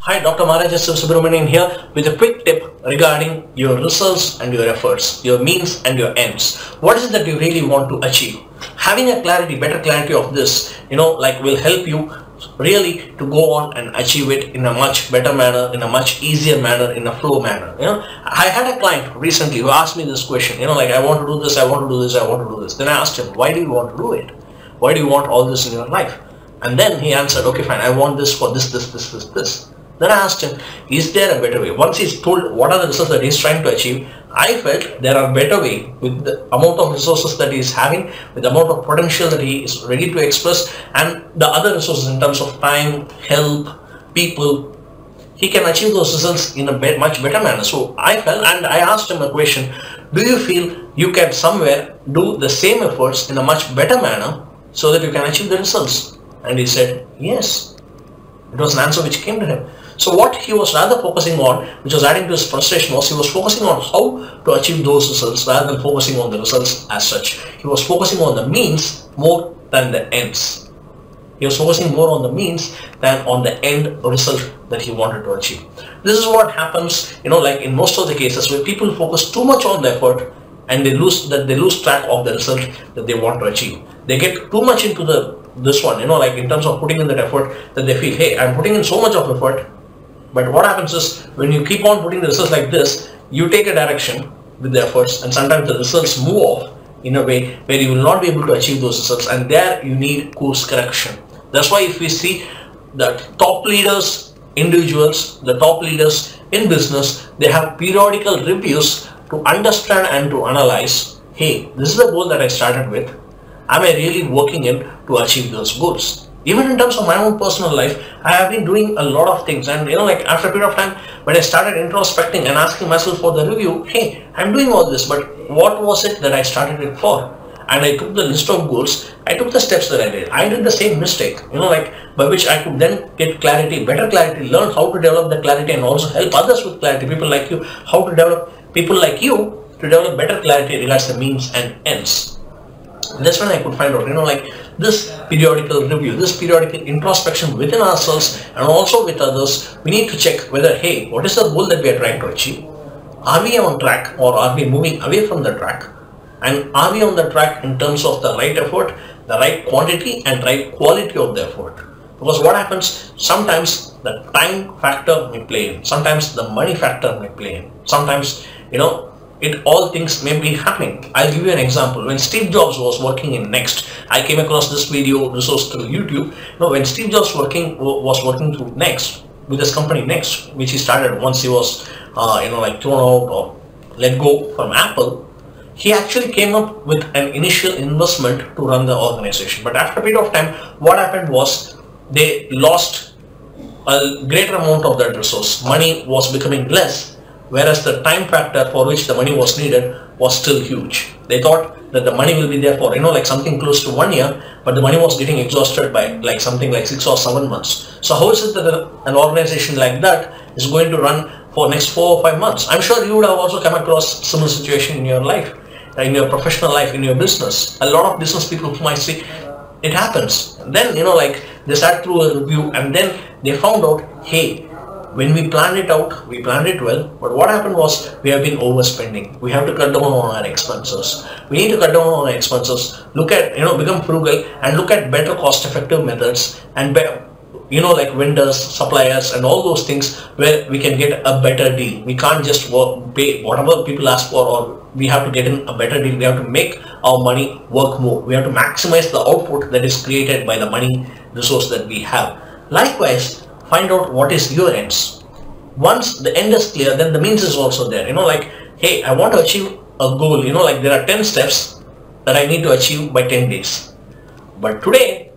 Hi, Dr. Maharaja SivaSubramanian here with a quick tip regarding your results and your efforts, your means and your ends. What is it that you really want to achieve? Having a better clarity of this, will help you really to go on and achieve it in a much better manner, in a much easier manner, in a flow manner. I had a client recently who asked me this question, I want to do this, I want to do this, I want to do this. Then I asked him, why do you want to do it? Why do you want all this in your life? And then he answered, okay, fine, I want this for this. Then I asked him, is there a better way? Once he's told what are the results that he's trying to achieve, I felt there are better way with the amount of resources that he's having, with the amount of potential that he is ready to express, and the other resources in terms of time, help, people. He can achieve those results in a much better manner. So I felt, and I asked him a question, do you feel you can somewhere do the same efforts in a much better manner so that you can achieve the results? And he said, yes. It was an answer which came to him. So what he was rather focusing on, which was adding to his frustration, was he was focusing on how to achieve those results rather than focusing on the results as such. He was focusing on the means more than the ends. He was focusing more on the means than on the end result that he wanted to achieve. This is what happens, like in most of the cases where people focus too much on the effort and they lose track of the result that they want to achieve. They get too much into this one, in terms of putting in that effort, that they feel, hey, I'm putting in so much of effort. But what happens is, when you keep on putting the results like this, you take a direction with the efforts, and sometimes the results move off in a way where you will not be able to achieve those results, and there you need course correction. That's why if we see that top leaders, individuals, the top leaders in business, they have periodical reviews to understand and to analyze, hey, this is the goal that I started with. Am I really working in to achieve those goals? Even in terms of my own personal life, I have been doing a lot of things, and after a period of time, when I started introspecting and asking myself for the review, hey, I'm doing all this, but what was it that I started it for? And I took the list of goals, I took the steps that I did. I did the same mistake, by which I could then get clarity, better clarity, learn how to develop the clarity and also help others with clarity, people like you, how to develop people like you to develop better clarity regards the means and ends. And that's when I could find out, this periodical review, this periodical introspection within ourselves and also with others, we need to check whether, hey, what is the goal that we are trying to achieve? Are we on track, or are we moving away from the track? And are we on the track in terms of the right effort, the right quantity and right quality of the effort? Because what happens, sometimes the time factor may play in, sometimes the money factor may play in, sometimes, all things may be happening. I'll give you an example. When Steve Jobs was working in Next, I came across this video resource through YouTube. When Steve Jobs was working through Next, with his company Next, which he started once he was, thrown out or let go from Apple, he actually came up with an initial investment to run the organization. But after a period of time, what happened was they lost a greater amount of that resource. Money was becoming less, whereas the time factor for which the money was needed was still huge. They thought that the money will be there for, something close to 1 year, but the money was getting exhausted by something like 6 or 7 months. So how is it that an organization like that is going to run for next 4 or 5 months? I'm sure you would have also come across similar situation in your life, in your professional life, in your business. A lot of business people who might say, it happens. And then, they sat through a review and then they found out, hey, when we planned it out, we planned it well, but what happened was we have been overspending. We have to cut down on our expenses. We need to cut down on our expenses, look at, become frugal and look at better cost-effective methods and, like vendors, suppliers and all those things where we can get a better deal. We can't just pay whatever people ask for, or we have to get in a better deal. We have to make our money work more. We have to maximize the output that is created by the money resource that we have. Likewise, find out what is your ends. Once the end is clear, then the means is also there. Hey, I want to achieve a goal. There are 10 steps that I need to achieve by 10 days. But today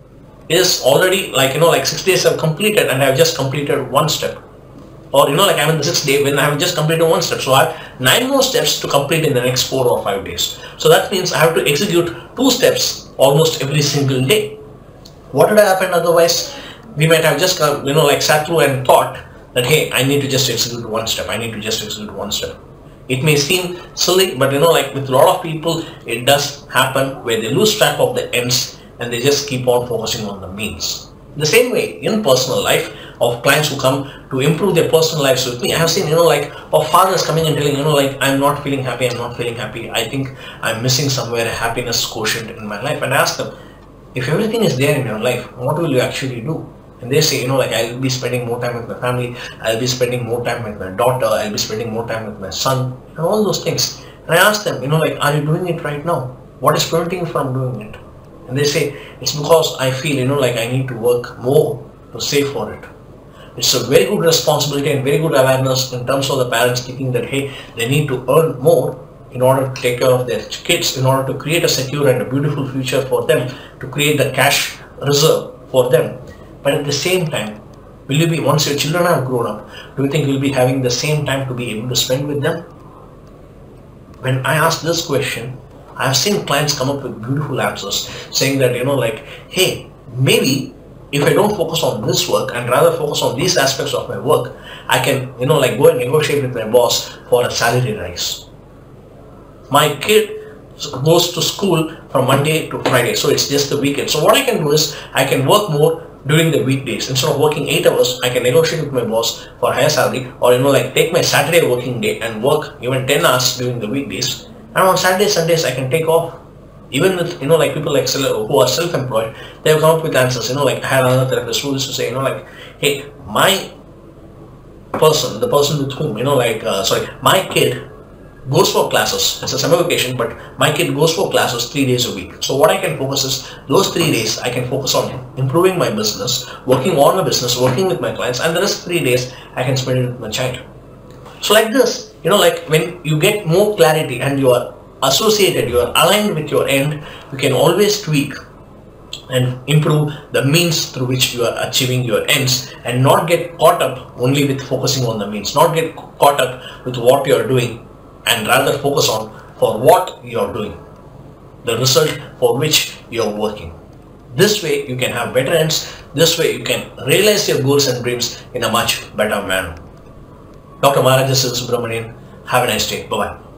is already 6 days have completed and I have just completed 1 step. Or I'm in the 6th day when I have just completed 1 step. So I have 9 more steps to complete in the next 4 or 5 days. So that means I have to execute 2 steps almost every single day. What would have happened otherwise? We might have just sat through and thought that, hey, I need to just execute 1 step. I need to just execute 1 step. It may seem silly, but with a lot of people, it does happen where they lose track of the ends and they just keep on focusing on the means. The same way in personal life, of clients who come to improve their personal lives with me. I have seen, like, of fathers coming and telling, like, I'm not feeling happy, I'm not feeling happy. I think I'm missing somewhere a happiness quotient in my life. And I ask them, if everything is there in your life, what will you actually do? And they say, like, I'll be spending more time with my family, I'll be spending more time with my daughter, I'll be spending more time with my son, and all those things. And I ask them, like, are you doing it right now? What is preventing you from doing it? And they say, it's because I feel, like, I need to work more to save for it. It's a very good responsibility and very good awareness in terms of the parents thinking that, hey, they need to earn more in order to take care of their kids, in order to create a secure and a beautiful future for them, to create the cash reserve for them. But at the same time, will you be, once your children have grown up, do you think you'll be having the same time to be able to spend with them? When I ask this question, I have seen clients come up with beautiful answers saying that, like, hey, maybe if I don't focus on this work and rather focus on these aspects of my work, I can, like, go and negotiate with my boss for a salary rise. My kid goes to school from Monday to Friday, so it's just the weekend. So what I can do is I can work more during the weekdays. Instead of working 8 hours, I can negotiate with my boss for a higher salary, or like, take my Saturday working day and work even 10 hours during the weekdays. And on Saturdays, Sundays, I can take off. Even with, like, people like who are self-employed, they have come up with answers. Like, I had another therapist who used to say, like, hey, my person, the person with whom, my kid goes for classes. It's a summer vacation, but my kid goes for classes 3 days a week. So what I can focus is, those 3 days I can focus on improving my business, working on my business, working with my clients, and the rest 3 days I can spend it with my child. So like this, like, when you get more clarity and you are associated, you are aligned with your end, you can always tweak and improve the means through which you are achieving your ends, and not get caught up only with focusing on the means, not get caught up with what you are doing, and rather focus on for what you are doing, the result for which you are working. This way you can have better ends. This way you can realize your goals and dreams in a much better manner. Dr. Maharaja SivaSubramanian, have a nice day. Bye-bye.